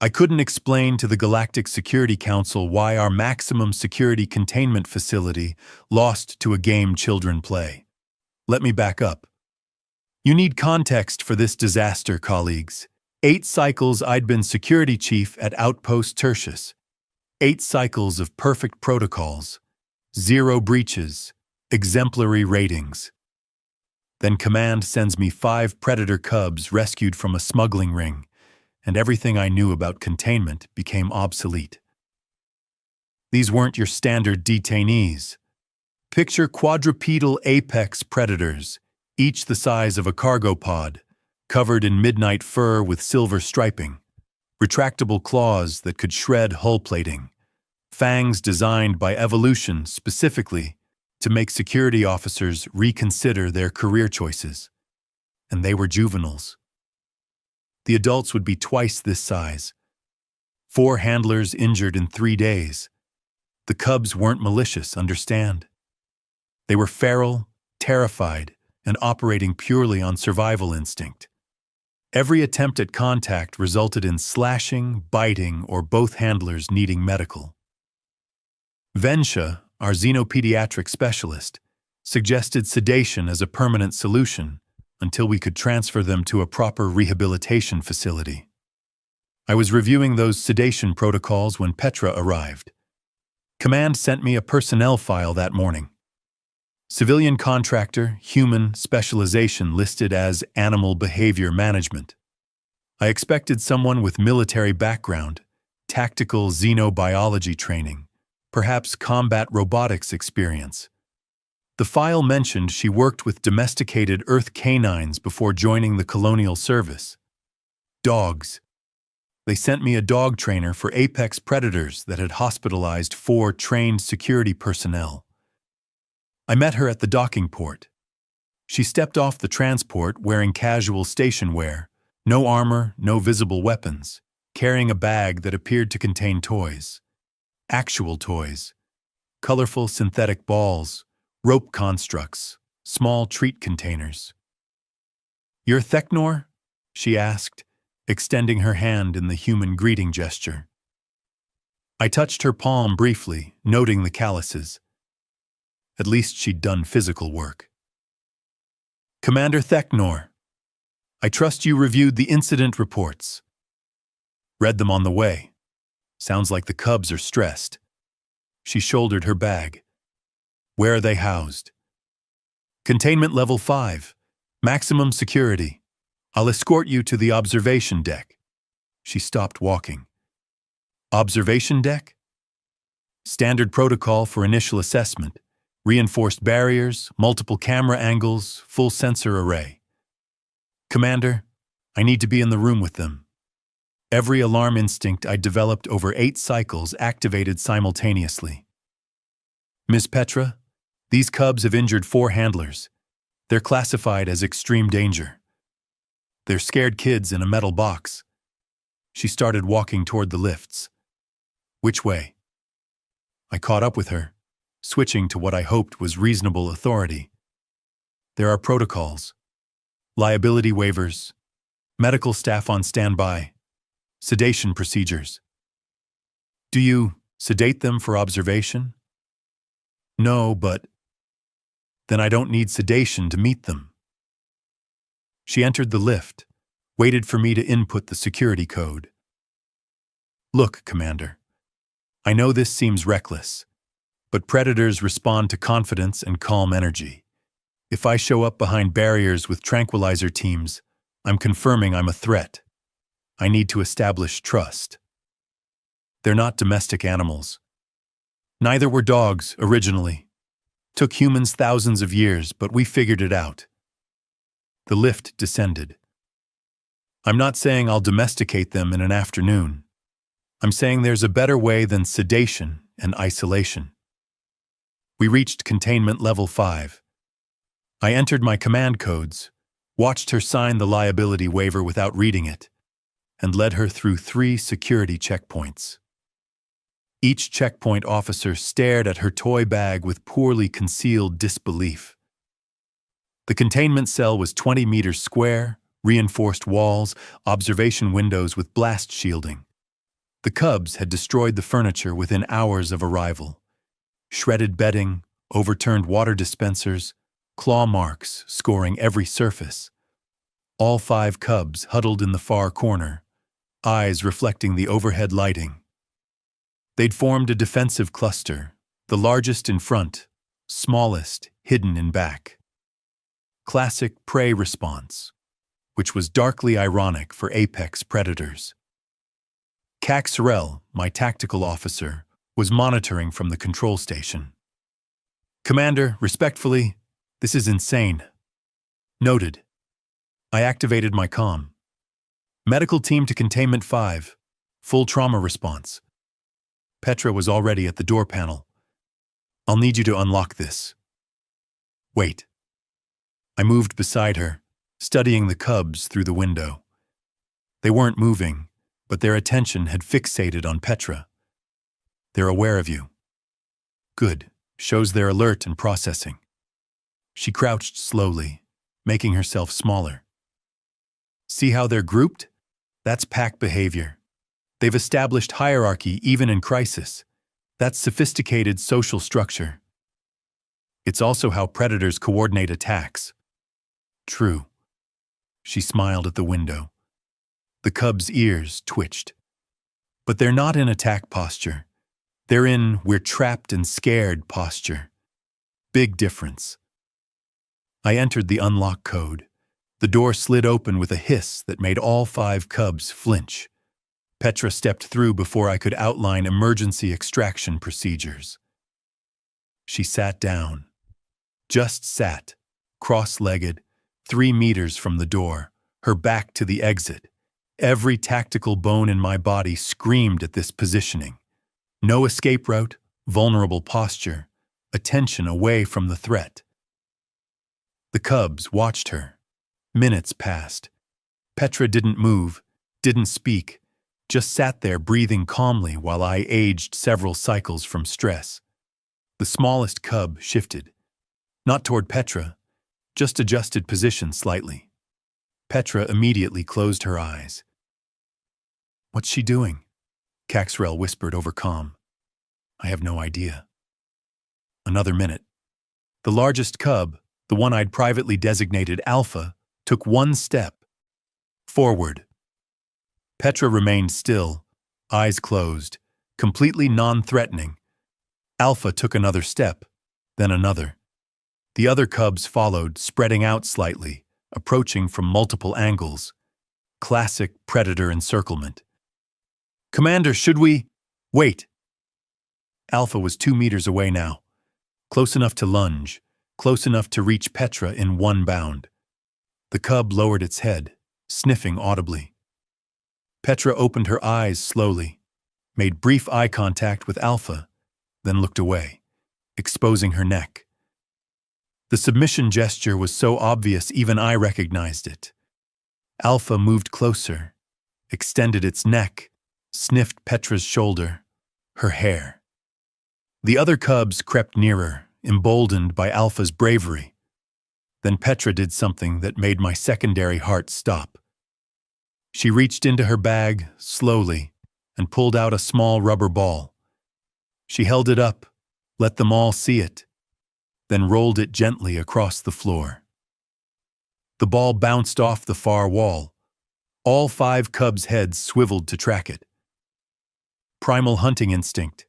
I couldn't explain to the Galactic Security Council why our maximum security containment facility lost to a game children play. Let me back up. You need context for this disaster, colleagues. 8 cycles I'd been security chief at Outpost Tertius. 8 cycles of perfect protocols, 0 breaches, exemplary ratings. Then Command sends me 5 predator cubs rescued from a smuggling ring, and everything I knew about containment became obsolete. These weren't your standard detainees. Picture quadrupedal apex predators, each the size of a cargo pod, covered in midnight fur with silver striping, retractable claws that could shred hull plating, fangs designed by evolution specifically to make security officers reconsider their career choices. And they were juveniles. The adults would be twice this size. 4 handlers injured in 3 days. The cubs weren't malicious, understand? They were feral, terrified, and operating purely on survival instinct. Every attempt at contact resulted in slashing, biting, or both handlers needing medical. Vensha, our xenopediatric specialist, suggested sedation as a permanent solution until we could transfer them to a proper rehabilitation facility. I was reviewing those sedation protocols when Petra arrived. Command sent me a personnel file that morning. Civilian contractor, human specialization listed as animal behavior management. I expected someone with military background, tactical xenobiology training, perhaps combat robotics experience. The file mentioned she worked with domesticated Earth canines before joining the colonial service. Dogs. They sent me a dog trainer for apex predators that had hospitalized 4 trained security personnel. I met her at the docking port. She stepped off the transport wearing casual station wear, no armor, no visible weapons, carrying a bag that appeared to contain toys. Actual toys. Colorful synthetic balls, rope constructs, small treat containers. "You're Thecnor?" she asked, extending her hand in the human greeting gesture. I touched her palm briefly, noting the calluses. At least she'd done physical work. "Commander Thecnor, I trust you reviewed the incident reports." "Read them on the way. Sounds like the cubs are stressed." She shouldered her bag. "Where are they housed?" "Containment level 5. Maximum security. I'll escort you to the observation deck." She stopped walking. "Observation deck?" "Standard protocol for initial assessment. Reinforced barriers, multiple camera angles, full sensor array." "Commander, I need to be in the room with them." Every alarm instinct I developed over 8 cycles activated simultaneously. "Miss Petra, these cubs have injured 4 handlers. They're classified as extreme danger. They're scared kids in a metal box." She started walking toward the lifts. "Which way?" I caught up with her, switching to what I hoped was reasonable authority. "There are protocols. Liability waivers. Medical staff on standby. Sedation procedures." "Do you sedate them for observation?" "No, but..." "Then I don't need sedation to meet them." She entered the lift, waited for me to input the security code. "Look, Commander, I know this seems reckless, but predators respond to confidence and calm energy. If I show up behind barriers with tranquilizer teams, I'm confirming I'm a threat. I need to establish trust. They're not domestic animals. Neither were dogs, originally. Took humans thousands of years, but we figured it out." The lift descended. "I'm not saying I'll domesticate them in an afternoon. I'm saying there's a better way than sedation and isolation." We reached containment level 5. I entered my command codes, watched her sign the liability waiver without reading it, and led her through 3 security checkpoints. Each checkpoint officer stared at her toy bag with poorly concealed disbelief. The containment cell was 20 meters square, reinforced walls, observation windows with blast shielding. The cubs had destroyed the furniture within hours of arrival. Shredded bedding, overturned water dispensers, claw marks scoring every surface. All 5 cubs huddled in the far corner, eyes reflecting the overhead lighting. They'd formed a defensive cluster, the largest in front, smallest hidden in back. Classic prey response, which was darkly ironic for apex predators. Caxrell, my tactical officer, was monitoring from the control station. "Commander, respectfully, this is insane." "Noted." I activated my comm. "Medical team to Containment 5. Full trauma response." Petra was already at the door panel. "I'll need you to unlock this." "Wait." I moved beside her, studying the cubs through the window. They weren't moving, but their attention had fixated on Petra. "They're aware of you." "Good. Shows they're alert and processing." She crouched slowly, making herself smaller. "See how they're grouped? That's pack behavior. They've established hierarchy even in crisis. That's sophisticated social structure. It's also how predators coordinate attacks." "True." She smiled at the window. The cubs' ears twitched. "But they're not in attack posture. They're in we're trapped and scared posture. Big difference." I entered the unlock code. The door slid open with a hiss that made all 5 cubs flinch. Petra stepped through before I could outline emergency extraction procedures. She sat down. Just sat, cross-legged, 3 meters from the door, her back to the exit. Every tactical bone in my body screamed at this positioning. No escape route, vulnerable posture, attention away from the threat. The cubs watched her. Minutes passed. Petra didn't move, didn't speak, just sat there breathing calmly while I aged several cycles from stress. The smallest cub shifted. Not toward Petra, just adjusted position slightly. Petra immediately closed her eyes. "What's she doing?" Caxrell whispered over comm. "I have no idea." Another minute. The largest cub, the one I'd privately designated Alpha, took 1 step. Forward. Petra remained still, eyes closed, completely non-threatening. Alpha took another step, then another. The other cubs followed, spreading out slightly, approaching from multiple angles. Classic predator encirclement. "Commander, should we—" "Wait." Alpha was 2 meters away now. Close enough to lunge, close enough to reach Petra in 1 bound. The cub lowered its head, sniffing audibly. Petra opened her eyes slowly, made brief eye contact with Alpha, then looked away, exposing her neck. The submission gesture was so obvious even I recognized it. Alpha moved closer, extended its neck, sniffed Petra's shoulder, her hair. The other cubs crept nearer, emboldened by Alpha's bravery. Then Petra did something that made my secondary heart stop. She reached into her bag, slowly, and pulled out a small rubber ball. She held it up, let them all see it, then rolled it gently across the floor. The ball bounced off the far wall. All 5 cubs' heads swiveled to track it. Primal hunting instinct,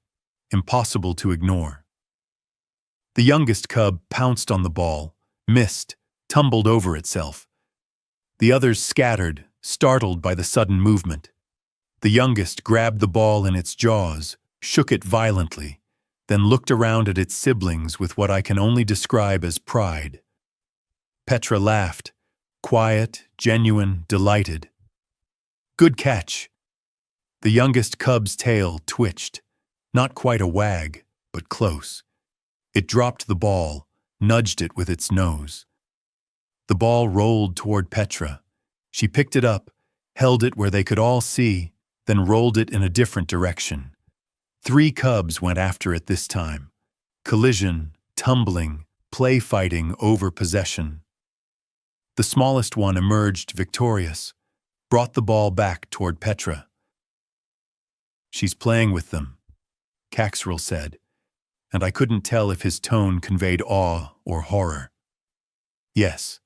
impossible to ignore. The youngest cub pounced on the ball, missed, tumbled over itself. The others scattered, startled by the sudden movement. The youngest grabbed the ball in its jaws, shook it violently, then looked around at its siblings with what I can only describe as pride. Petra laughed, quiet, genuine, delighted. "Good catch." The youngest cub's tail twitched, not quite a wag, but close. It dropped the ball, nudged it with its nose. The ball rolled toward Petra. She picked it up, held it where they could all see, then rolled it in a different direction. 3 cubs went after it this time. Collision, tumbling, play fighting over possession. The smallest one emerged victorious, brought the ball back toward Petra. She's playing with them, Caxrell said, and I couldn't tell if his tone conveyed awe or horror. Yes.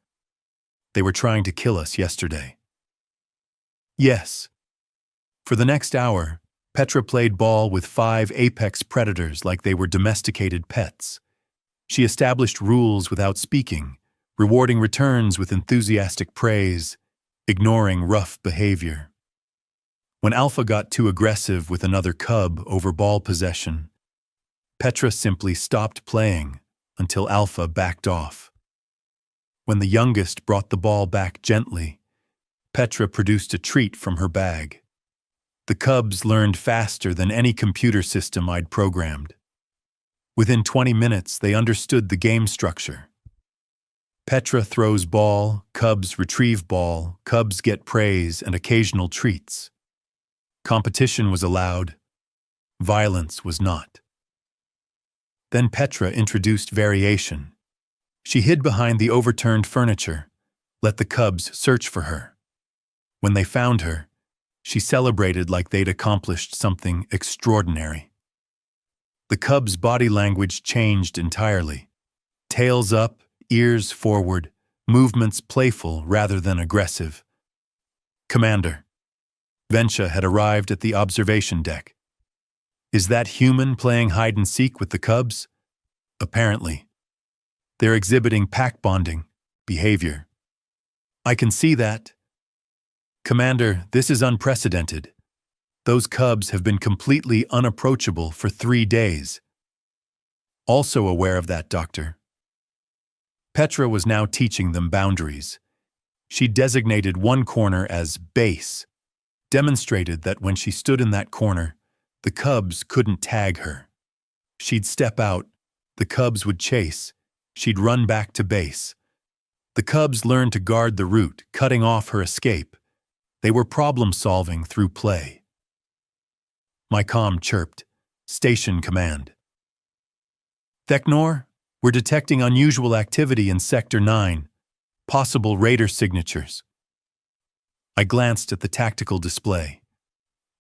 They were trying to kill us yesterday. Yes. For the next hour, Petra played ball with 5 apex predators like they were domesticated pets. She established rules without speaking, rewarding returns with enthusiastic praise, ignoring rough behavior. When Alpha got too aggressive with another cub over ball possession, Petra simply stopped playing until Alpha backed off. When the youngest brought the ball back gently, Petra produced a treat from her bag. The cubs learned faster than any computer system I'd programmed. Within 20 minutes, they understood the game structure. Petra throws ball, cubs retrieve ball, cubs get praise and occasional treats. Competition was allowed, violence was not. Then Petra introduced variation. She hid behind the overturned furniture, let the cubs search for her. When they found her, she celebrated like they'd accomplished something extraordinary. The cubs' body language changed entirely. Tails up, ears forward, movements playful rather than aggressive. Commander. Vensha had arrived at the observation deck. Is that human playing hide-and-seek with the cubs? Apparently. They're exhibiting pack bonding behavior. I can see that. Commander, this is unprecedented. Those cubs have been completely unapproachable for 3 days. Also aware of that, Doctor. Petra was now teaching them boundaries. She designated one corner as base, demonstrated that when she stood in that corner, the cubs couldn't tag her. She'd step out, the cubs would chase, she'd run back to base. The cubs learned to guard the route, cutting off her escape. They were problem-solving through play. My comm chirped. Station command. Theknor, we're detecting unusual activity in Sector 9. Possible raider signatures. I glanced at the tactical display.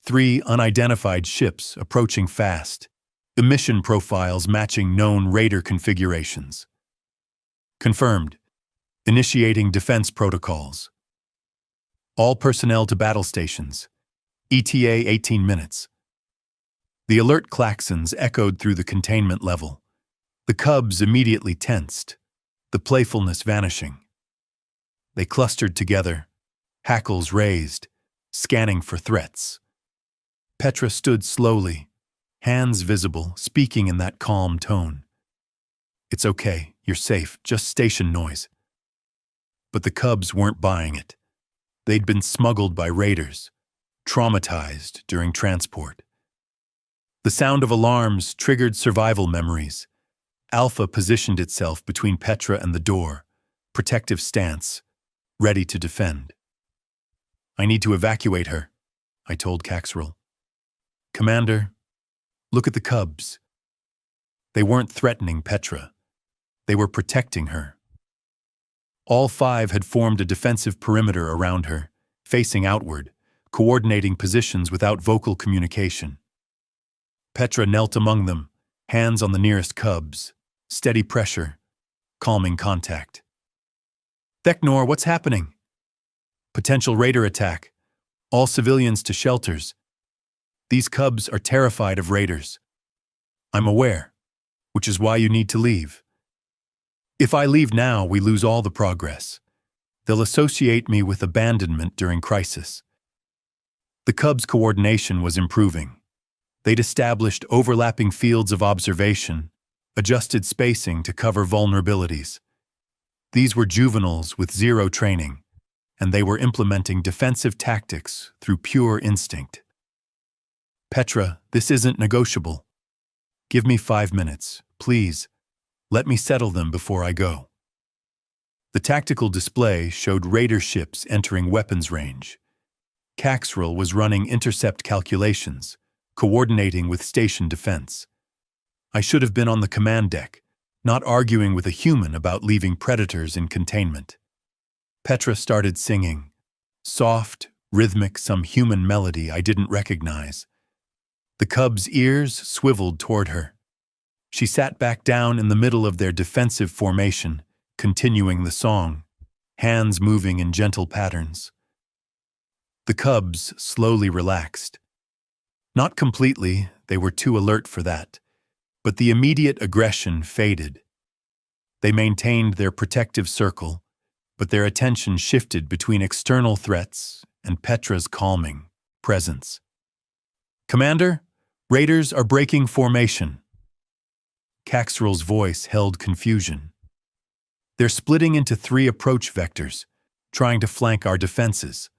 3 unidentified ships approaching fast. Emission profiles matching known raider configurations. Confirmed. Initiating defense protocols. All personnel to battle stations. ETA 18 minutes. The alert klaxons echoed through the containment level. The cubs immediately tensed, the playfulness vanishing. They clustered together, hackles raised, scanning for threats. Petra stood slowly, hands visible, speaking in that calm tone. It's okay, you're safe, just station noise. But the cubs weren't buying it. They'd been smuggled by raiders, traumatized during transport. The sound of alarms triggered survival memories. Alpha positioned itself between Petra and the door, protective stance, ready to defend. I need to evacuate her, I told Caxrell. Commander, look at the cubs. They weren't threatening Petra. They were protecting her. All 5 had formed a defensive perimeter around her, facing outward, coordinating positions without vocal communication. Petra knelt among them, hands on the nearest cubs, steady pressure, calming contact. Theknor, what's happening? Potential raider attack. All civilians to shelters. These cubs are terrified of raiders. I'm aware, which is why you need to leave. If I leave now, we lose all the progress. They'll associate me with abandonment during crisis. The cubs' coordination was improving. They'd established overlapping fields of observation, adjusted spacing to cover vulnerabilities. These were juveniles with 0 training, and they were implementing defensive tactics through pure instinct. Petra, this isn't negotiable. Give me 5 minutes, please. Let me settle them before I go. The tactical display showed raider ships entering weapons range. Caxrell was running intercept calculations, coordinating with station defense. I should have been on the command deck, not arguing with a human about leaving predators in containment. Petra started singing, soft, rhythmic, some human melody I didn't recognize. The cubs' ears swiveled toward her. She sat back down in the middle of their defensive formation, continuing the song, hands moving in gentle patterns. The cubs slowly relaxed. Not completely, they were too alert for that, but the immediate aggression faded. They maintained their protective circle, but their attention shifted between external threats and Petra's calming presence. "Commander, raiders are breaking formation." Caxrel's voice held confusion. "They're splitting into 3 approach vectors, trying to flank our defenses."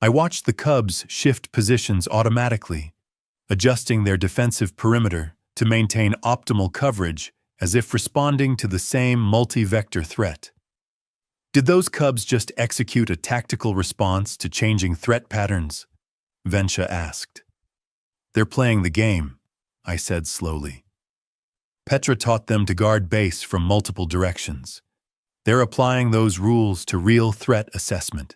I watched the cubs shift positions automatically, adjusting their defensive perimeter to maintain optimal coverage as if responding to the same multi-vector threat. "Did those cubs just execute a tactical response to changing threat patterns?" Vensha asked. "They're playing the game," I said slowly. Petra taught them to guard base from multiple directions. They're applying those rules to real threat assessment.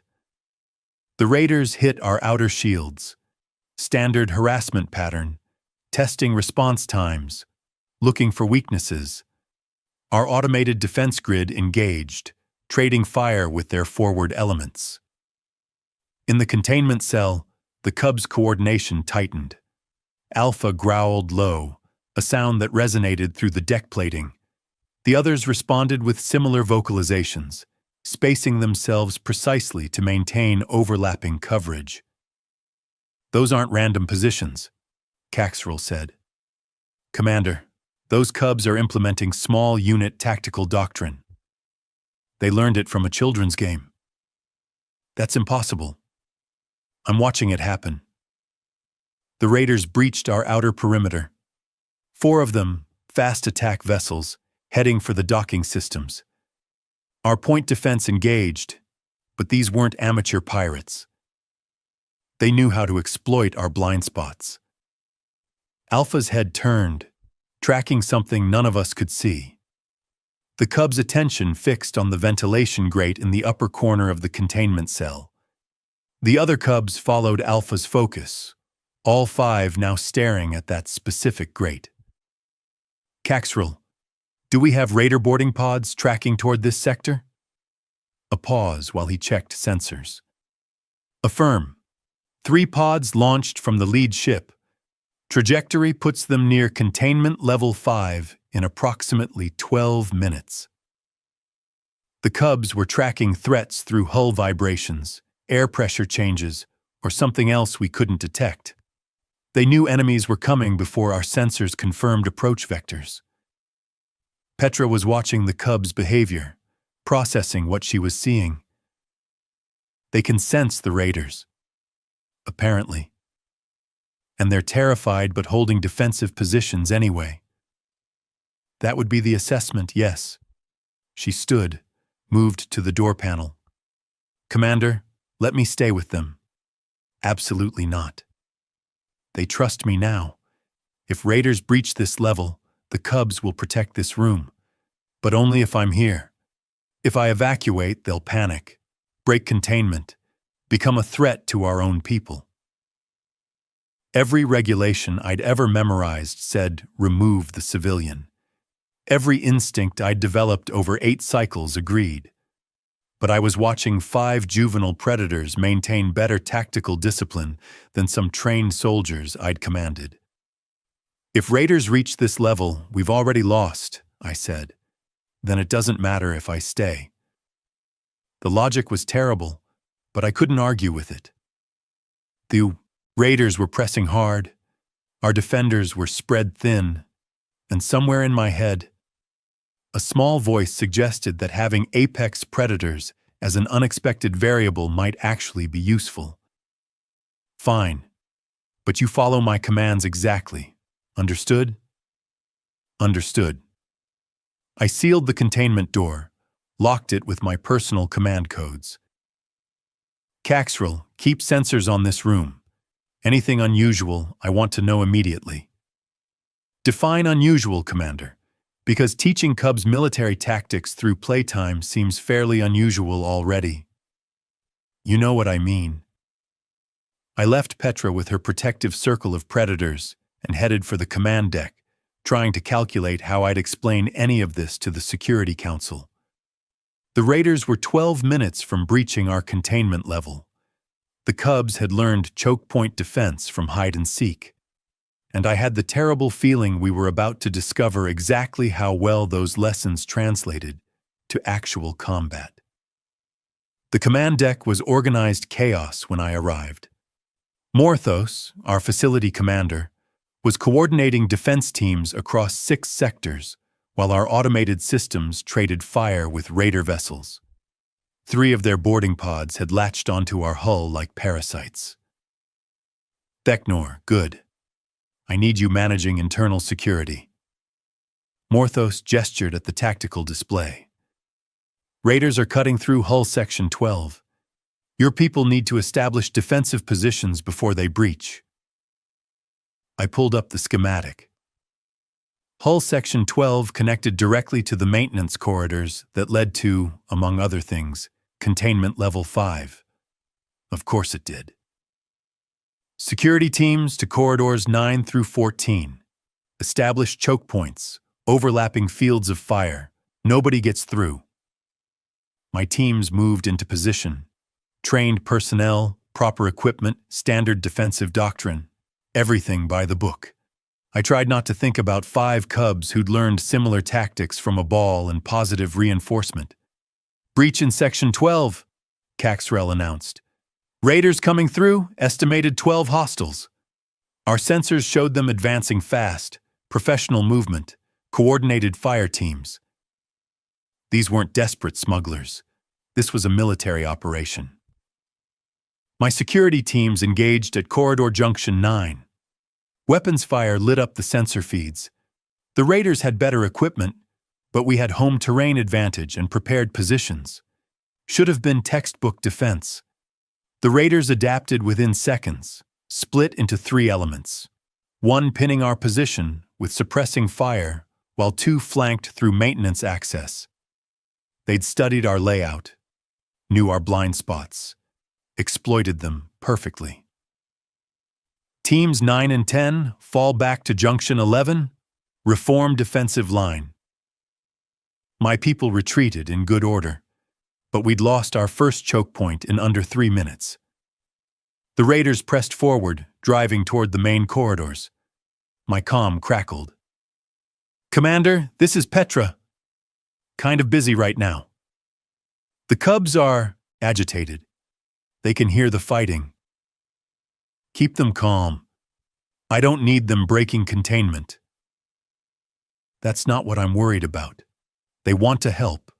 The raiders hit our outer shields. Standard harassment pattern, testing response times, looking for weaknesses. Our automated defense grid engaged, trading fire with their forward elements. In the containment cell, the cubs' coordination tightened. Alpha growled low, a sound that resonated through the deck plating. The others responded with similar vocalizations, spacing themselves precisely to maintain overlapping coverage. "Those aren't random positions," Caxrel said. "Commander, those cubs are implementing small unit tactical doctrine. They learned it from a children's game." "That's impossible." "I'm watching it happen." The raiders breached our outer perimeter. 4 of them, fast attack vessels, heading for the docking systems. Our point defense engaged, but these weren't amateur pirates. They knew how to exploit our blind spots. Alpha's head turned, tracking something none of us could see. The cub's attention fixed on the ventilation grate in the upper corner of the containment cell. The other cubs followed Alpha's focus, all 5 now staring at that specific grate. "Caxrel, do we have raider boarding pods tracking toward this sector?" A pause while he checked sensors. "Affirm. 3 pods launched from the lead ship. Trajectory puts them near containment level 5 in approximately 12 minutes." The cubs were tracking threats through hull vibrations, air pressure changes, or something else we couldn't detect. They knew enemies were coming before our sensors confirmed approach vectors. Petra was watching the cubs' behavior, processing what she was seeing. They can sense the raiders, apparently. And they're terrified but holding defensive positions anyway. That would be the assessment, yes. She stood, moved to the door panel. "Commander, let me stay with them." "Absolutely not." "They trust me now. If raiders breach this level, the cubs will protect this room. But only if I'm here. If I evacuate, they'll panic, break containment, become a threat to our own people." Every regulation I'd ever memorized said, "Remove the civilian." Every instinct I'd developed over 8 cycles agreed. But I was watching 5 juvenile predators maintain better tactical discipline than some trained soldiers I'd commanded. "If raiders reach this level, we've already lost," I said. "Then it doesn't matter if I stay." The logic was terrible, but I couldn't argue with it. The raiders were pressing hard, our defenders were spread thin, and somewhere in my head, a small voice suggested that having apex predators as an unexpected variable might actually be useful. "Fine, but you follow my commands exactly. Understood?" "Understood." I sealed the containment door, locked it with my personal command codes. "Caxrel, keep sensors on this room. Anything unusual, I want to know immediately." "Define unusual, Commander, because teaching cubs military tactics through playtime seems fairly unusual already." "You know what I mean." I left Petra with her protective circle of predators and headed for the command deck, trying to calculate how I'd explain any of this to the Security Council. The raiders were 12 minutes from breaching our containment level. The Cubs had learned chokepoint defense from hide and seek, and I had the terrible feeling we were about to discover exactly how well those lessons translated to actual combat. The command deck was organized chaos when I arrived. Morthos, our facility commander, was coordinating defense teams across 6 sectors, while our automated systems traded fire with raider vessels. 3 of their boarding pods had latched onto our hull like parasites. Theknor, good. I need you managing internal security. Morthos gestured at the tactical display. Raiders are cutting through hull section 12. Your people need to establish defensive positions before they breach. I pulled up the schematic. Hull section 12 connected directly to the maintenance corridors that led to, among other things, containment level 5. Of course it did. Security teams to corridors 9 through 14. Establish choke points, overlapping fields of fire. Nobody gets through. My teams moved into position. Trained personnel, proper equipment, standard defensive doctrine. Everything by the book. I tried not to think about 5 Cubs who'd learned similar tactics from a ball and positive reinforcement. Breach in Section 12, Caxrell announced. Raiders coming through, estimated 12 hostiles. Our sensors showed them advancing fast, professional movement, coordinated fire teams. These weren't desperate smugglers. This was a military operation. My security teams engaged at Corridor Junction 9. Weapons fire lit up the sensor feeds. The raiders had better equipment, but we had home terrain advantage and prepared positions. Should have been textbook defense. The raiders adapted within seconds, split into 3 elements. 1 pinning our position with suppressing fire, while 2 flanked through maintenance access. They'd studied our layout, knew our blind spots, exploited them perfectly. Teams 9 and 10 fall back to Junction 11, reform defensive line. My people retreated in good order, but we'd lost our first choke point in under 3 minutes. The raiders pressed forward, driving toward the main corridors. My comm crackled. Commander, this is Petra. Kind of busy right now. The Cubs are agitated. They can hear the fighting. Keep them calm. I don't need them breaking containment. That's not what I'm worried about. They want to help.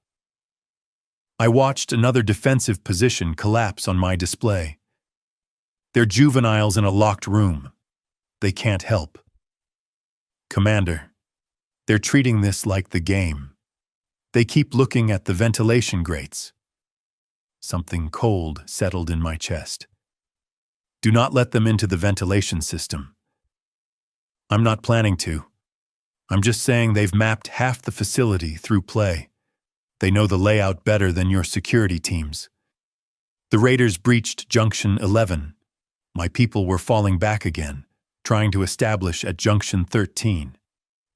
I watched another defensive position collapse on my display. They're juveniles in a locked room. They can't help. Commander, they're treating this like the game. They keep looking at the ventilation grates. Something cold settled in my chest. Do not let them into the ventilation system. I'm not planning to. I'm just saying they've mapped half the facility through play. They know the layout better than your security teams. The raiders breached Junction 11. My people were falling back again, trying to establish at Junction 13.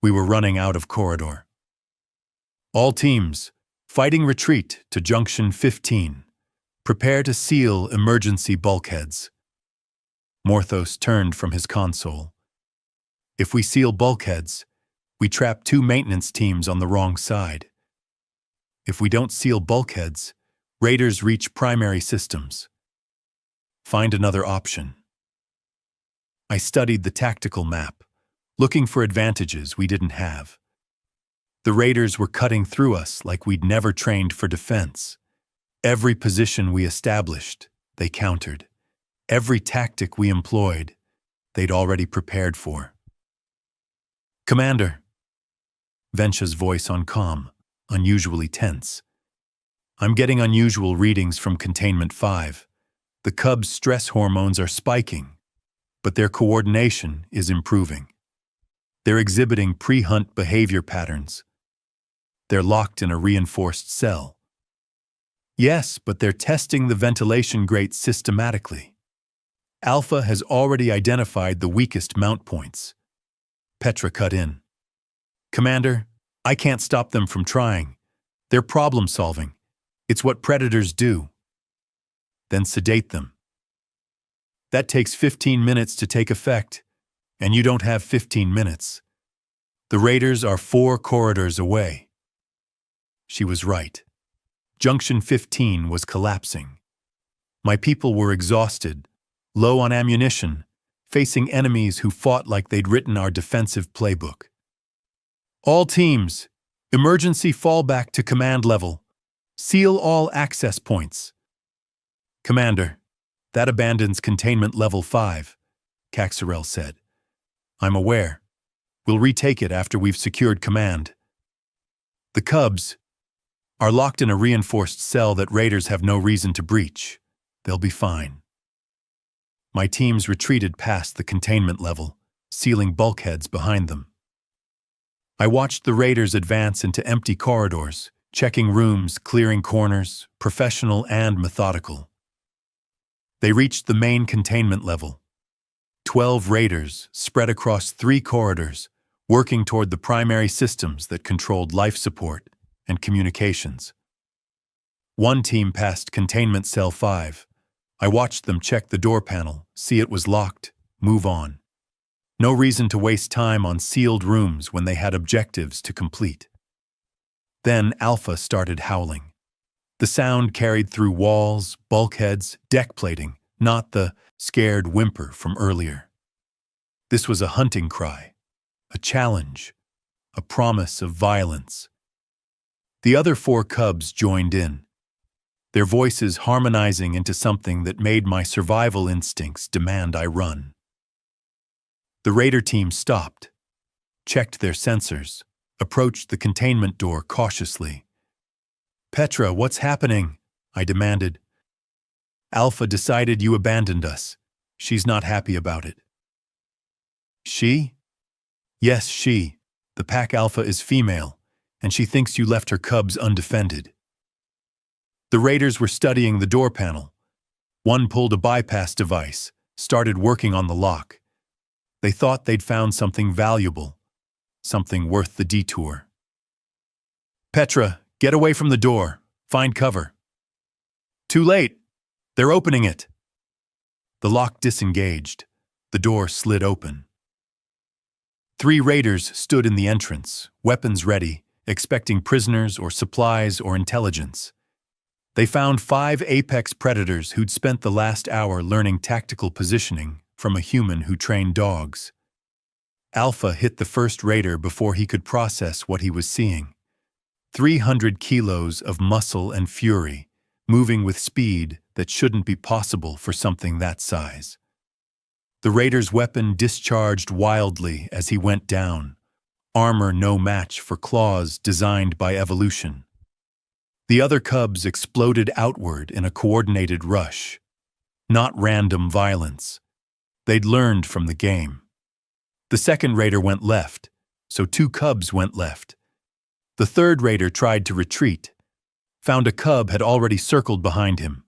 We were running out of corridor. All teams, fighting retreat to Junction 15. Prepare to seal emergency bulkheads. Morthos turned from his console. If we seal bulkheads, we trap 2 maintenance teams on the wrong side. If we don't seal bulkheads, raiders reach primary systems. Find another option. I studied the tactical map, looking for advantages we didn't have. The raiders were cutting through us like we'd never trained for defense. Every position we established, they countered. Every tactic we employed, they'd already prepared for. Commander, Vensha's voice on comm, unusually tense. I'm getting unusual readings from Containment 5. The Cubs' stress hormones are spiking, but their coordination is improving. They're exhibiting pre-hunt behavior patterns. They're locked in a reinforced cell. Yes, but they're testing the ventilation grates systematically. Alpha has already identified the weakest mount points. Petra cut in. Commander, I can't stop them from trying. They're problem-solving. It's what predators do. Then sedate them. That takes 15 minutes to take effect, and you don't have 15 minutes. The raiders are 4 corridors away. She was right. Junction 15 was collapsing. My people were exhausted, low on ammunition, facing enemies who fought like they'd written our defensive playbook. All teams, emergency fallback to command level. Seal all access points. Commander, that abandons containment level 5, Caxarel said. I'm aware. We'll retake it after we've secured command. The Cubs are locked in a reinforced cell that raiders have no reason to breach. They'll be fine. My teams retreated past the containment level, sealing bulkheads behind them. I watched the raiders advance into empty corridors, checking rooms, clearing corners, professional and methodical. They reached the main containment level. 12 raiders spread across 3 corridors, working toward the primary systems that controlled life support and communications. One team passed containment cell 5. I watched them check the door panel, see it was locked, move on. No reason to waste time on sealed rooms when they had objectives to complete. Then Alpha started howling. The sound carried through walls, bulkheads, deck plating, not the scared whimper from earlier. This was a hunting cry, a challenge, a promise of violence. The other 4 cubs joined in, their voices harmonizing into something that made my survival instincts demand I run. The raider team stopped, checked their sensors, approached the containment door cautiously. Petra, what's happening? I demanded. Alpha decided you abandoned us. She's not happy about it. She? Yes, she. The pack Alpha is female, and she thinks you left her cubs undefended. The raiders were studying the door panel. One pulled a bypass device, started working on the lock. They thought they'd found something valuable, something worth the detour. Petra, get away from the door. Find cover. Too late. They're opening it. The lock disengaged. The door slid open. 3 raiders stood in the entrance, weapons ready, expecting prisoners or supplies or intelligence. They found 5 apex predators who'd spent the last hour learning tactical positioning from a human who trained dogs. Alpha hit the first raider before he could process what he was seeing. 300 kilos of muscle and fury, moving with speed that shouldn't be possible for something that size. The raider's weapon discharged wildly as he went down, armor no match for claws designed by evolution. The other cubs exploded outward in a coordinated rush. Not random violence. They'd learned from the game. The second raider went left, so 2 cubs went left. The third raider tried to retreat. Found a cub had already circled behind him.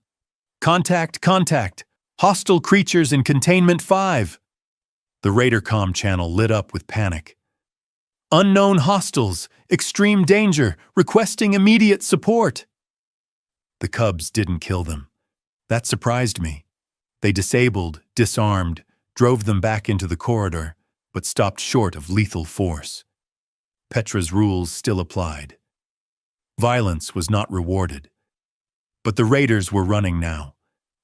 Contact, contact! Hostile creatures in containment 5! The raider comm channel lit up with panic. Unknown hostiles, extreme danger, requesting immediate support. The cubs didn't kill them. That surprised me. They disabled, disarmed, drove them back into the corridor, but stopped short of lethal force. Petra's rules still applied. Violence was not rewarded. But the raiders were running now,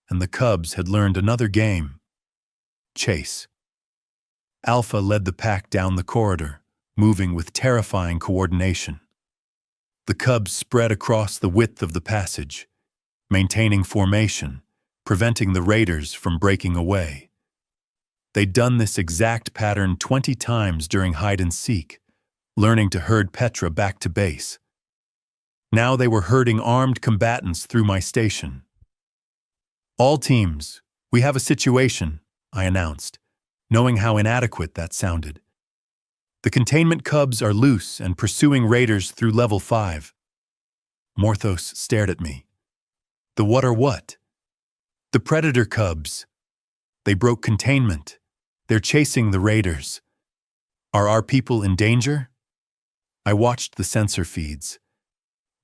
and the cubs had learned another game. Chase. Alpha led the pack down the corridor, moving with terrifying coordination. The cubs spread across the width of the passage, maintaining formation, preventing the raiders from breaking away. They'd done this exact pattern 20 times during hide-and-seek, learning to herd Petra back to base. Now they were herding armed combatants through my station. All teams, we have a situation, I announced, knowing how inadequate that sounded. The containment cubs are loose and pursuing raiders through level 5. Morthos stared at me. The what are what? The predator cubs. They broke containment. They're chasing the raiders. Are our people in danger? I watched the sensor feeds.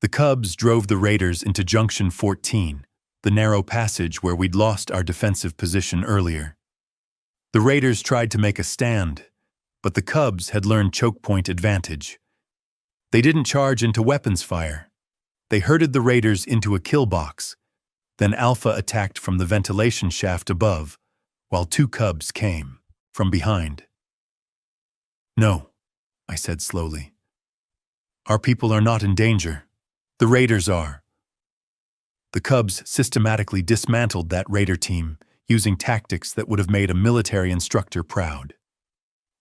The Cubs drove the raiders into Junction 14, the narrow passage where we'd lost our defensive position earlier. The raiders tried to make a stand, but the Cubs had learned chokepoint advantage. They didn't charge into weapons fire. They herded the raiders into a kill box. Then Alpha attacked from the ventilation shaft above, while two Cubs came from behind. No, I said slowly. Our people are not in danger. The raiders are. The Cubs systematically dismantled that raider team using tactics that would have made a military instructor proud.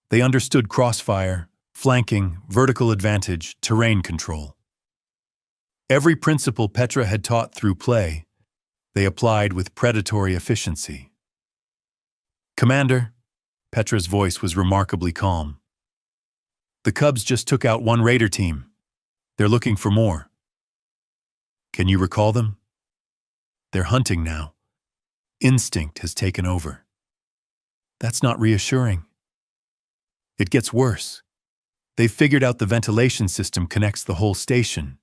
They understood crossfire, flanking, vertical advantage, terrain control. Every principle Petra had taught through play, they applied with predatory efficiency. Commander, Petra's voice was remarkably calm. The Cubs just took out one raider team. They're looking for more. Can you recall them? They're hunting now. Instinct has taken over. That's not reassuring. It gets worse. They've figured out the ventilation system connects the whole station,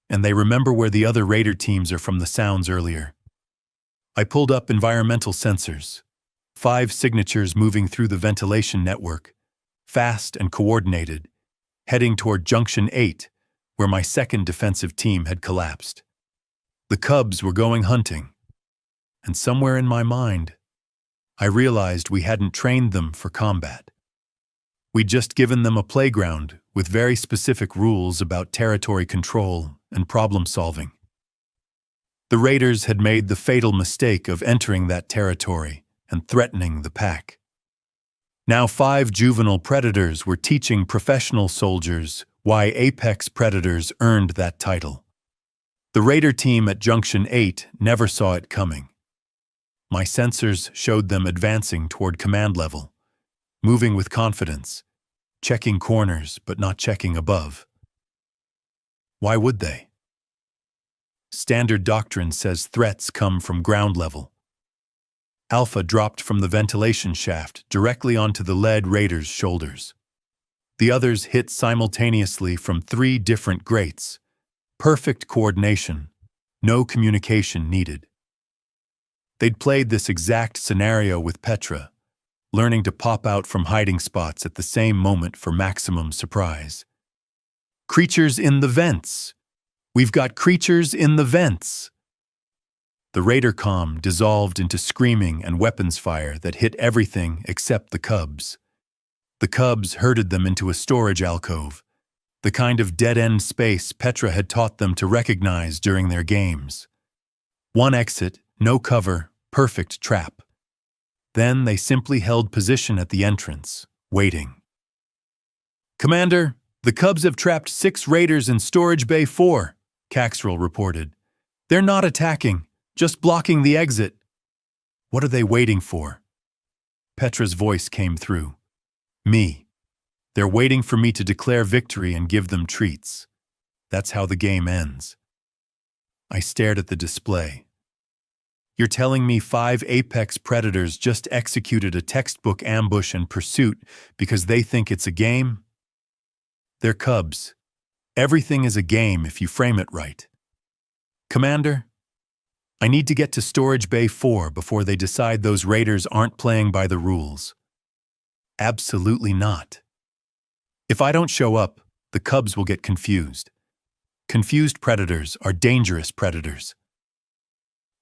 and they remember where the other raider teams are from the sounds earlier. I pulled up environmental sensors, 5 signatures moving through the ventilation network, fast and coordinated, heading toward Junction 8, where my second defensive team had collapsed. The Cubs were going hunting, and somewhere in my mind, I realized we hadn't trained them for combat. We'd just given them a playground with very specific rules about territory control and problem solving. The raiders had made the fatal mistake of entering that territory and threatening the pack. Now 5 juvenile predators were teaching professional soldiers why apex predators earned that title. The raider team at Junction 8 never saw it coming. My sensors showed them advancing toward command level, moving with confidence, checking corners but not checking above. Why would they? Standard doctrine says threats come from ground level. Alpha dropped from the ventilation shaft directly onto the lead raider's shoulders. The others hit simultaneously from 3 different grates. Perfect coordination, no communication needed. They'd played this exact scenario with Petra, learning to pop out from hiding spots at the same moment for maximum surprise. Creatures in the vents! We've got creatures in the vents! The raider comm dissolved into screaming and weapons fire that hit everything except the Cubs. The Cubs herded them into a storage alcove, the kind of dead-end space Petra had taught them to recognize during their games. One exit, no cover, perfect trap. Then they simply held position at the entrance, waiting. Commander, the Cubs have trapped 6 raiders in Storage Bay 4, Caxrell reported. They're not attacking, just blocking the exit. What are they waiting for? Petra's voice came through. Me. They're waiting for me to declare victory and give them treats. That's how the game ends. I stared at the display. You're telling me 5 apex predators just executed a textbook ambush and pursuit because they think it's a game? They're Cubs. Everything is a game if you frame it right. Commander, I need to get to Storage Bay 4 before they decide those raiders aren't playing by the rules. Absolutely not. If I don't show up, the Cubs will get confused. Confused predators are dangerous predators.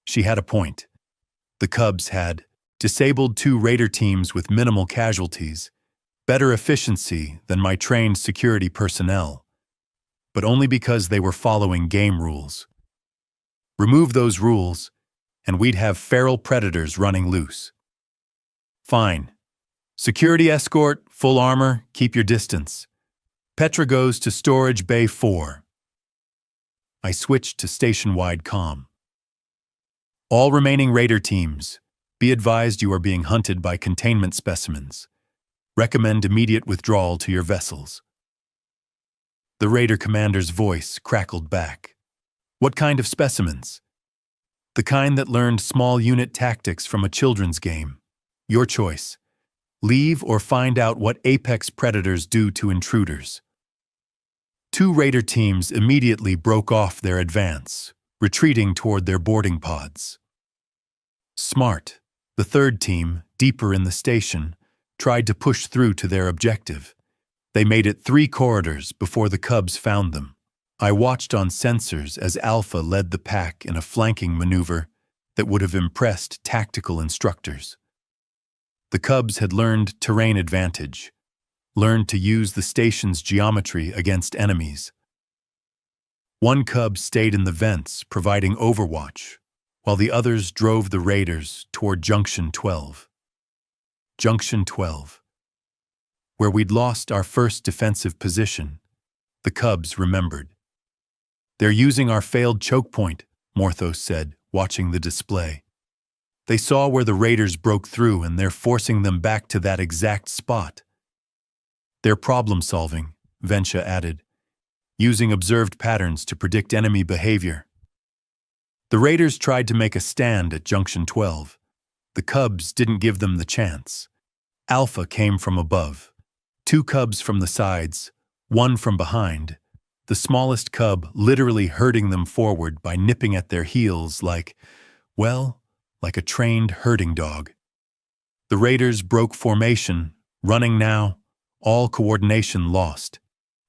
She had a point. The Cubs had disabled 2 raider teams with minimal casualties, better efficiency than my trained security personnel, but only because they were following game rules. Remove those rules, and we'd have feral predators running loose. Fine. Security escort, full armor, keep your distance. Petra goes to Storage Bay 4. I switched to station-wide comm. All remaining raider teams, be advised you are being hunted by containment specimens. Recommend immediate withdrawal to your vessels. The raider commander's voice crackled back. What kind of specimens? The kind that learned small unit tactics from a children's game. Your choice. Leave or find out what apex predators do to intruders. Two raider teams immediately broke off their advance, retreating toward their boarding pods. Smart, the third team, deeper in the station, tried to push through to their objective. They made it 3 corridors before the cubs found them. I watched on sensors as Alpha led the pack in a flanking maneuver that would have impressed tactical instructors. The cubs had learned terrain advantage, learned to use the station's geometry against enemies. One cub stayed in the vents, providing overwatch, while the others drove the raiders toward Junction 12. Junction 12. Where we'd lost our first defensive position, the cubs remembered. They're using our failed choke point, Morthos said, watching the display. They saw where the raiders broke through and they're forcing them back to that exact spot. They're problem-solving, Vensha added, using observed patterns to predict enemy behavior. The raiders tried to make a stand at Junction 12. The cubs didn't give them the chance. Alpha came from above. 2 cubs from the sides, 1 from behind, the smallest cub literally herding them forward by nipping at their heels like a trained herding dog. The raiders broke formation, running now, all coordination lost.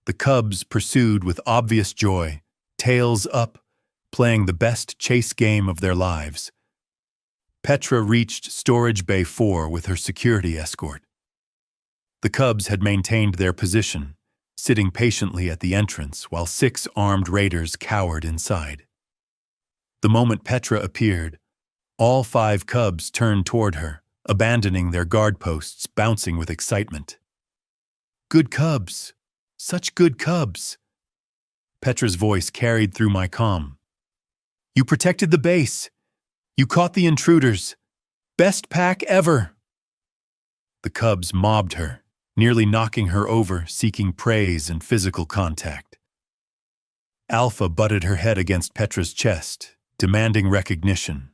The cubs pursued with obvious joy, tails up, playing the best chase game of their lives. Petra reached Storage Bay 4 with her security escort. The cubs had maintained their position, sitting patiently at the entrance while 6 armed raiders cowered inside. The moment Petra appeared, all 5 cubs turned toward her, abandoning their guard posts, bouncing with excitement. Good cubs! Such good cubs! Petra's voice carried through my comm. You protected the base. You caught the intruders. Best pack ever! The cubs mobbed her, nearly knocking her over, seeking praise and physical contact. Alpha butted her head against Petra's chest, demanding recognition.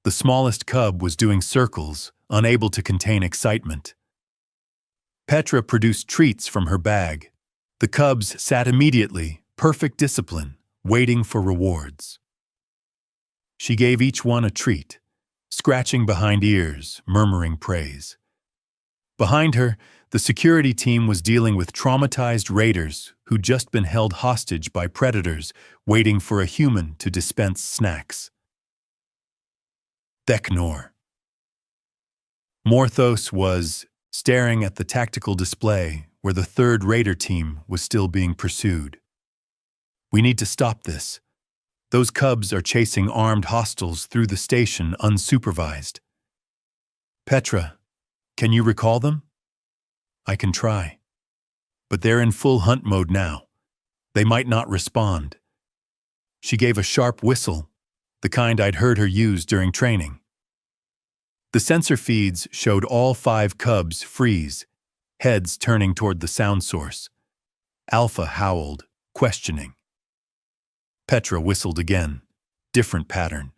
The smallest cub was doing circles, unable to contain excitement. Petra produced treats from her bag. The cubs sat immediately, perfect discipline, waiting for rewards. She gave each one a treat, scratching behind ears, murmuring praise. Behind her, the security team was dealing with traumatized raiders who'd just been held hostage by predators waiting for a human to dispense snacks. Theknor. Morthos was staring at the tactical display where the 3rd raider team was still being pursued. We need to stop this. Those cubs are chasing armed hostiles through the station unsupervised. Petra, can you recall them? I can try. But they're in full hunt mode now. They might not respond. She gave a sharp whistle, the kind I'd heard her use during training. The sensor feeds showed all 5 cubs freeze, heads turning toward the sound source. Alpha howled, questioning. Petra whistled again, different pattern.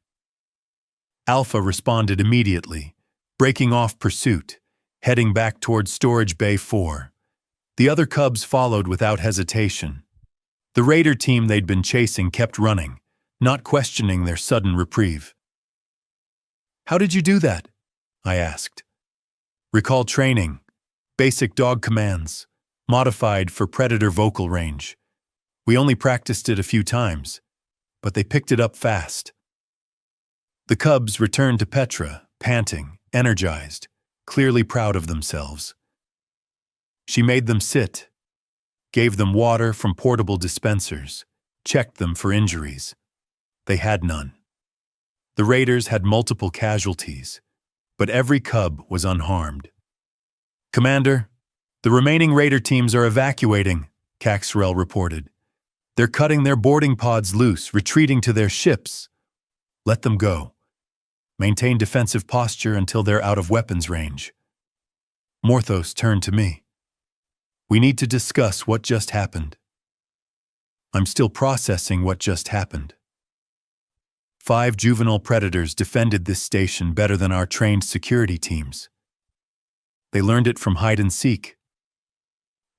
Alpha responded immediately, breaking off pursuit, heading back toward Storage Bay 4. The other cubs followed without hesitation. The raider team they'd been chasing kept running, not questioning their sudden reprieve. How did you do that? I asked. Recall training, basic dog commands, modified for predator vocal range. We only practiced it a few times, but they picked it up fast. The cubs returned to Petra, panting, energized, clearly proud of themselves. She made them sit, gave them water from portable dispensers, checked them for injuries. They had none. The raiders had multiple casualties, but every cub was unharmed. Commander, the remaining raider teams are evacuating, Caxrell reported. They're cutting their boarding pods loose, retreating to their ships. Let them go. Maintain defensive posture until they're out of weapons range. Morthos turned to me. We need to discuss what just happened. I'm still processing what just happened. 5 juvenile predators defended this station better than our trained security teams. They learned it from hide and seek.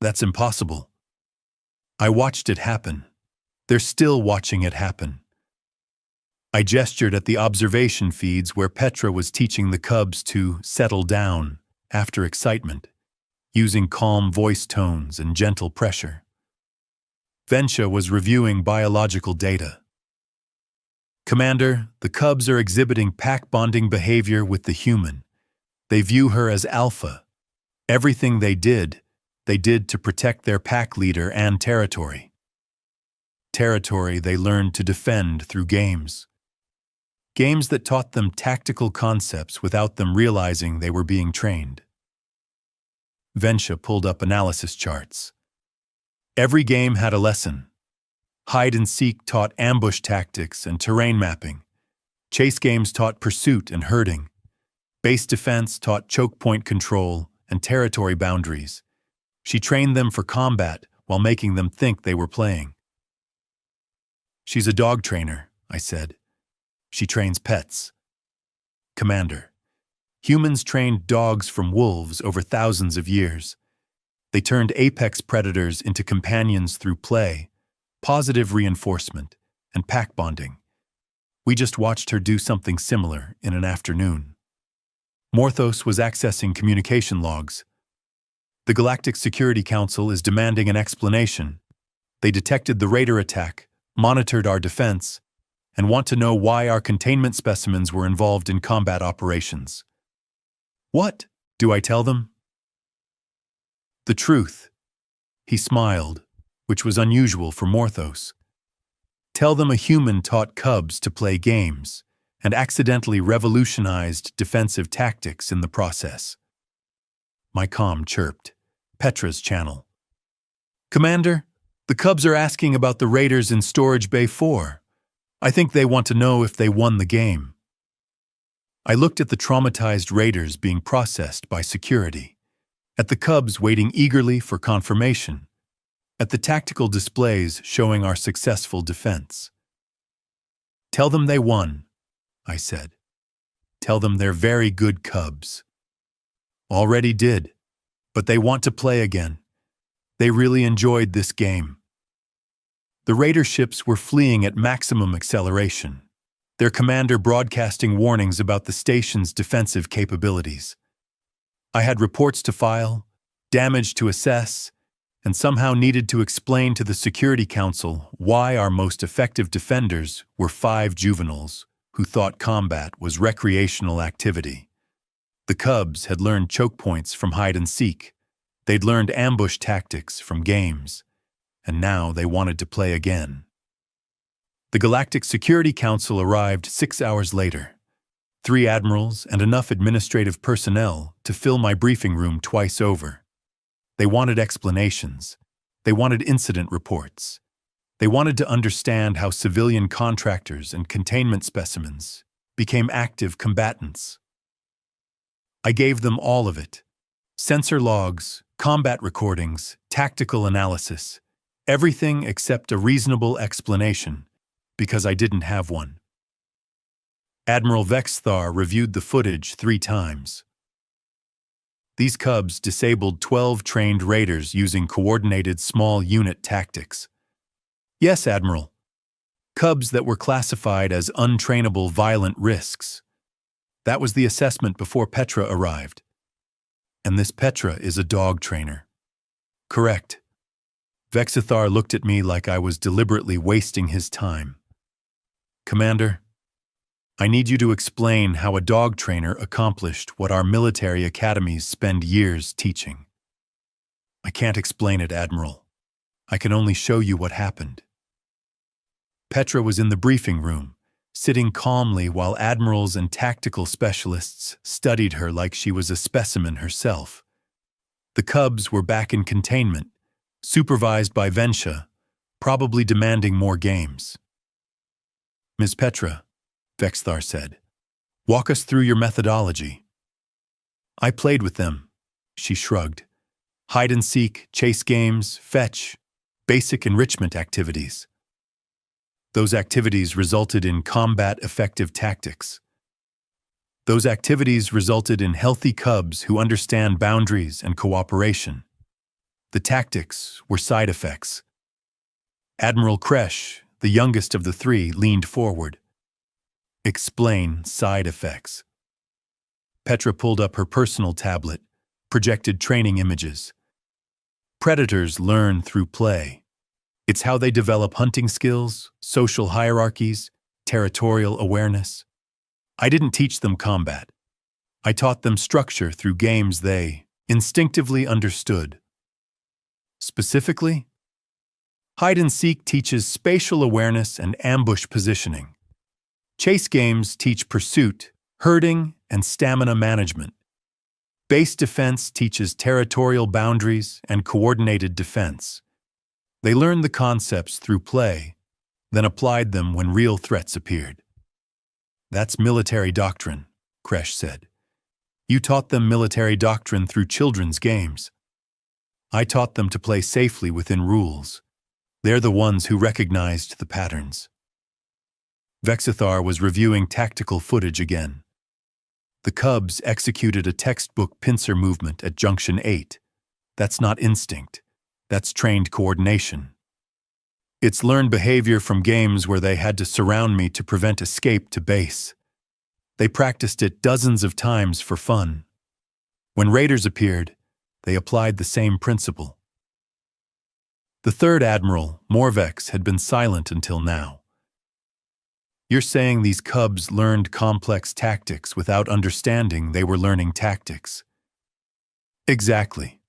That's impossible. I watched it happen. They're still watching it happen. I gestured at the observation feeds where Petra was teaching the cubs to settle down after excitement, using calm voice tones and gentle pressure. Vensha was reviewing biological data. Commander, the cubs are exhibiting pack-bonding behavior with the human. They view her as alpha. Everything they did to protect their pack leader and territory. Territory they learned to defend through games. Games that taught them tactical concepts without them realizing they were being trained. Vensha pulled up analysis charts. Every game had a lesson. Hide and seek taught ambush tactics and terrain mapping. Chase games taught pursuit and herding. Base defense taught choke point control and territory boundaries. She trained them for combat while making them think they were playing. She's a dog trainer, I said. She trains pets. Commander, humans trained dogs from wolves over thousands of years. They turned apex predators into companions through play, positive reinforcement, and pack bonding. We just watched her do something similar in an afternoon. Morthos was accessing communication logs. The Galactic Security Council is demanding an explanation. They detected the raider attack, monitored our defense, and want to know why our containment specimens were involved in combat operations. What do I tell them? The truth. He smiled, which was unusual for Morthos. Tell them a human taught cubs to play games and accidentally revolutionized defensive tactics in the process. My comm chirped. Petra's channel. Commander, the cubs are asking about the raiders in Storage Bay 4. I think they want to know if they won the game. I looked at the traumatized raiders being processed by security, at the cubs waiting eagerly for confirmation, at the tactical displays showing our successful defense. Tell them they won, I said. Tell them they're very good cubs. Already did, but they want to play again. They really enjoyed this game. The raider ships were fleeing at maximum acceleration, their commander broadcasting warnings about the station's defensive capabilities. I had reports to file, damage to assess, and somehow needed to explain to the Security Council why our most effective defenders were 5 juveniles who thought combat was recreational activity. The cubs had learned choke points from hide and seek. They'd learned ambush tactics from games, and now they wanted to play again. The Galactic Security Council arrived 6 hours later. 3 admirals and enough administrative personnel to fill my briefing room twice over. They wanted explanations. They wanted incident reports. They wanted to understand how civilian contractors and containment specimens became active combatants. I gave them all of it. Sensor logs, combat recordings, tactical analysis, everything except a reasonable explanation, because I didn't have one. Admiral Vexthar reviewed the footage 3 times. These cubs disabled 12 trained raiders using coordinated small unit tactics. Yes, Admiral. Cubs that were classified as untrainable violent risks. That was the assessment before Petra arrived. And this Petra is a dog trainer. Correct. Vexithar looked at me like I was deliberately wasting his time. Commander, I need you to explain how a dog trainer accomplished what our military academies spend years teaching. I can't explain it, Admiral. I can only show you what happened. Petra was in the briefing room, sitting calmly while admirals and tactical specialists studied her like she was a specimen herself. The cubs were back in containment, supervised by Vensha, probably demanding more games. Ms. Petra, Vexthar said, walk us through your methodology. I played with them, she shrugged. Hide and seek, chase games, fetch, basic enrichment activities. Those activities resulted in combat-effective tactics. Those activities resulted in healthy cubs who understand boundaries and cooperation. The tactics were side effects. Admiral Kresh, the youngest of the three, leaned forward. Explain side effects. Petra pulled up her personal tablet, projected training images. Predators learn through play. It's how they develop hunting skills, social hierarchies, territorial awareness. I didn't teach them combat. I taught them structure through games they instinctively understood. Specifically, hide and seek teaches spatial awareness and ambush positioning. Chase games teach pursuit, herding, and stamina management. Base defense teaches territorial boundaries and coordinated defense. They learned the concepts through play, then applied them when real threats appeared. That's military doctrine, Kresh said. You taught them military doctrine through children's games. I taught them to play safely within rules. They're the ones who recognized the patterns. Vexithar was reviewing tactical footage again. The cubs executed a textbook pincer movement at Junction 8. That's not instinct. That's trained coordination. It's learned behavior from games where they had to surround me to prevent escape to base. They practiced it dozens of times for fun. When raiders appeared, they applied the same principle. The third admiral, Morvex, had been silent until now. You're saying these cubs learned complex tactics without understanding they were learning tactics. Exactly.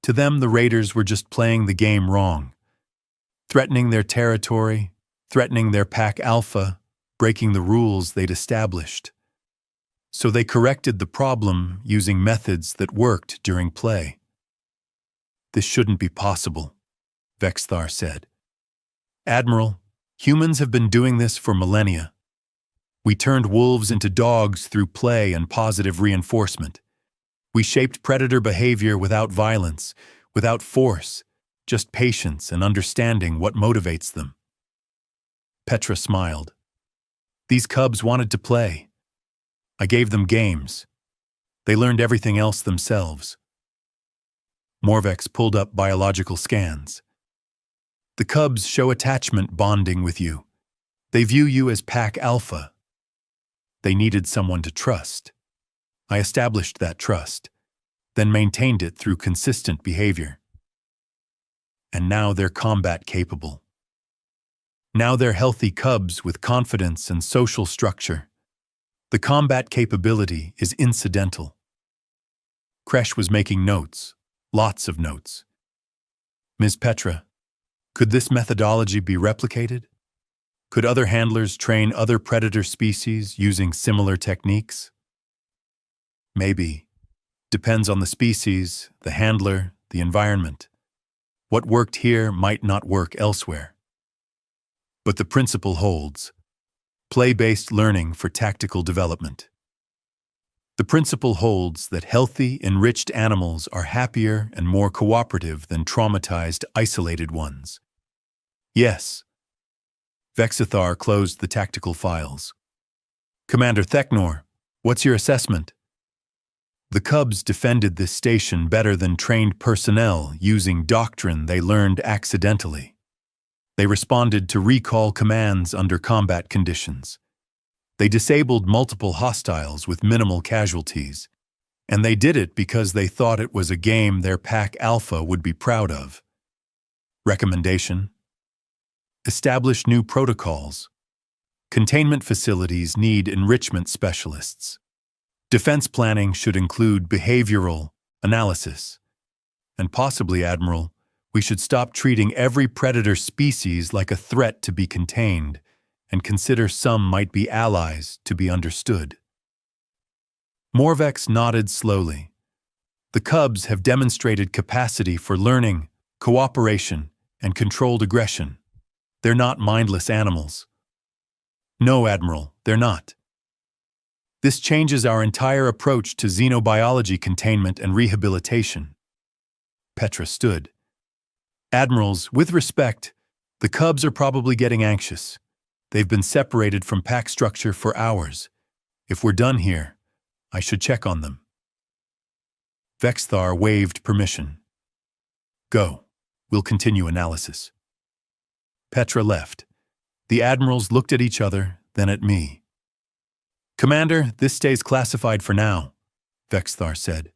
To them, the raiders were just playing the game wrong. Threatening their territory, threatening their pack alpha, breaking the rules they'd established. So they corrected the problem using methods that worked during play. This shouldn't be possible, Vexthar said. Admiral, humans have been doing this for millennia. We turned wolves into dogs through play and positive reinforcement. We shaped predator behavior without violence, without force, just patience and understanding what motivates them. Petra smiled. These cubs wanted to play. I gave them games. They learned everything else themselves. Morvex pulled up biological scans. The cubs show attachment bonding with you. They view you as pack alpha. They needed someone to trust. I established that trust, then maintained it through consistent behavior. And now they're combat capable. Now they're healthy cubs with confidence and social structure. The combat capability is incidental. Kresh was making notes, lots of notes. Ms. Petra, could this methodology be replicated? Could other handlers train other predator species using similar techniques? Maybe. Depends on the species, the handler, the environment. What worked here might not work elsewhere. But the principle holds. Play-based learning for tactical development. The principle holds that healthy, enriched animals are happier and more cooperative than traumatized, isolated ones. Yes. Vexithar closed the tactical files. Commander Theknor, what's your assessment? The cubs defended this station better than trained personnel using doctrine they learned accidentally. They responded to recall commands under combat conditions. They disabled multiple hostiles with minimal casualties, and they did it because they thought it was a game their pack alpha would be proud of. Recommendation: establish new protocols. Containment facilities need enrichment specialists. Defense planning should include behavioral analysis. And possibly, Admiral, we should stop treating every predator species like a threat to be contained and consider some might be allies to be understood. Morvex nodded slowly. The cubs have demonstrated capacity for learning, cooperation, and controlled aggression. They're not mindless animals. No, Admiral, they're not. This changes our entire approach to xenobiology containment and rehabilitation. Petra stood. Admirals, with respect, the cubs are probably getting anxious. They've been separated from pack structure for hours. If we're done here, I should check on them. Vexthar waved permission. Go. We'll continue analysis. Petra left. The admirals looked at each other, then at me. Commander, this stays classified for now, Vexthar said.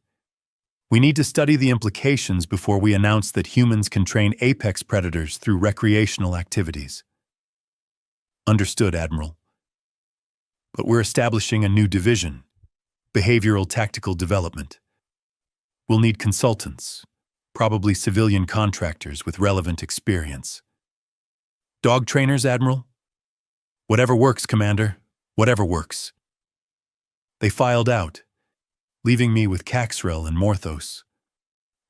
We need to study the implications before we announce that humans can train apex predators through recreational activities. Understood, Admiral. But we're establishing a new division, behavioral tactical development. We'll need consultants, probably civilian contractors with relevant experience. Dog trainers, Admiral? Whatever works, Commander. Whatever works. They filed out, leaving me with Caxrel and Morthos.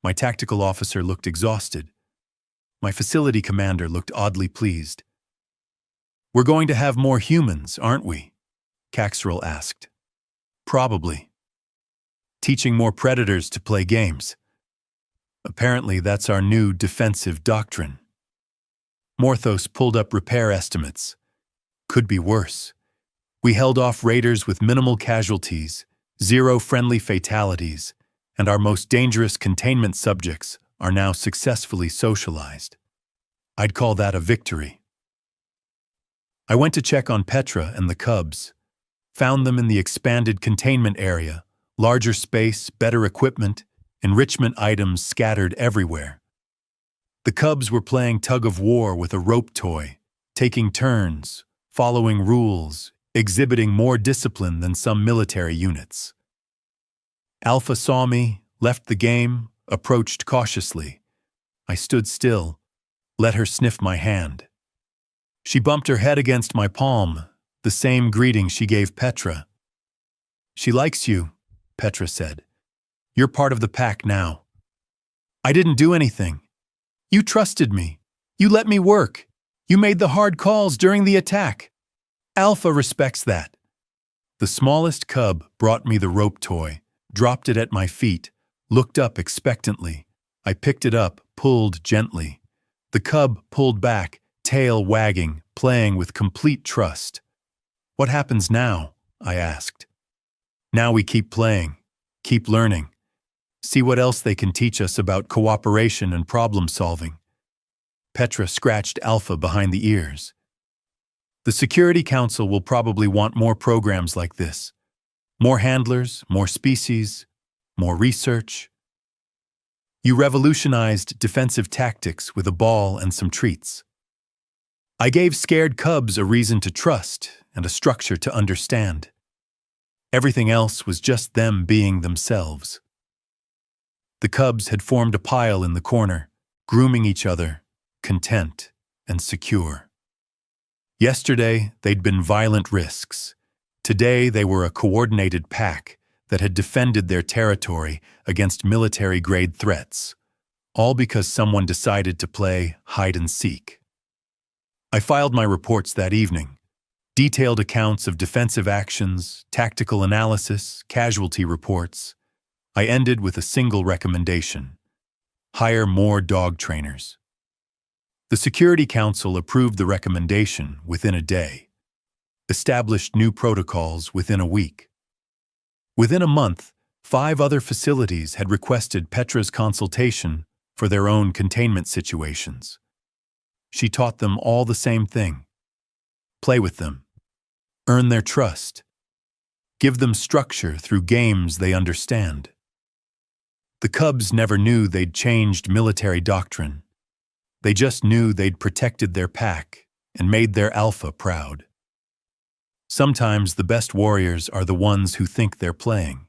My tactical officer looked exhausted. My facility commander looked oddly pleased. We're going to have more humans, aren't we? Caxrel asked. Probably. Teaching more predators to play games. Apparently, that's our new defensive doctrine. Morthos pulled up repair estimates. Could be worse. We held off raiders with minimal casualties, 0 friendly fatalities, and our most dangerous containment subjects are now successfully socialized. I'd call that a victory. I went to check on Petra and the cubs. Found them in the expanded containment area, larger space, better equipment, enrichment items scattered everywhere. The cubs were playing tug-of-war with a rope toy, taking turns, following rules, exhibiting more discipline than some military units. Alpha saw me, left the game, approached cautiously. I stood still, let her sniff my hand. She bumped her head against my palm, the same greeting she gave Petra. She likes you, Petra said. You're part of the pack now. I didn't do anything. You trusted me. You let me work. You made the hard calls during the attack. Alpha respects that. The smallest cub brought me the rope toy, dropped it at my feet, looked up expectantly. I picked it up, pulled gently. The cub pulled back, tail wagging, playing with complete trust. What happens now? I asked. Now we keep playing, keep learning. See what else they can teach us about cooperation and problem solving. Petra scratched Alpha behind the ears. The Security Council will probably want more programs like this. More handlers, more species, more research. You revolutionized defensive tactics with a ball and some treats. I gave scared cubs a reason to trust and a structure to understand. Everything else was just them being themselves. The cubs had formed a pile in the corner, grooming each other, content and secure. Yesterday, they'd been violent risks. Today, they were a coordinated pack that had defended their territory against military-grade threats, all because someone decided to play hide-and-seek. I filed my reports that evening. Detailed accounts of defensive actions, tactical analysis, casualty reports. I ended with a single recommendation: hire more dog trainers. The Security Council approved the recommendation within a day, established new protocols within a week. Within a month, 5 other facilities had requested Petra's consultation for their own containment situations. She taught them all the same thing: play with them, earn their trust, give them structure through games they understand. The cubs never knew they'd changed military doctrine. They just knew they'd protected their pack and made their alpha proud. Sometimes the best warriors are the ones who think they're playing.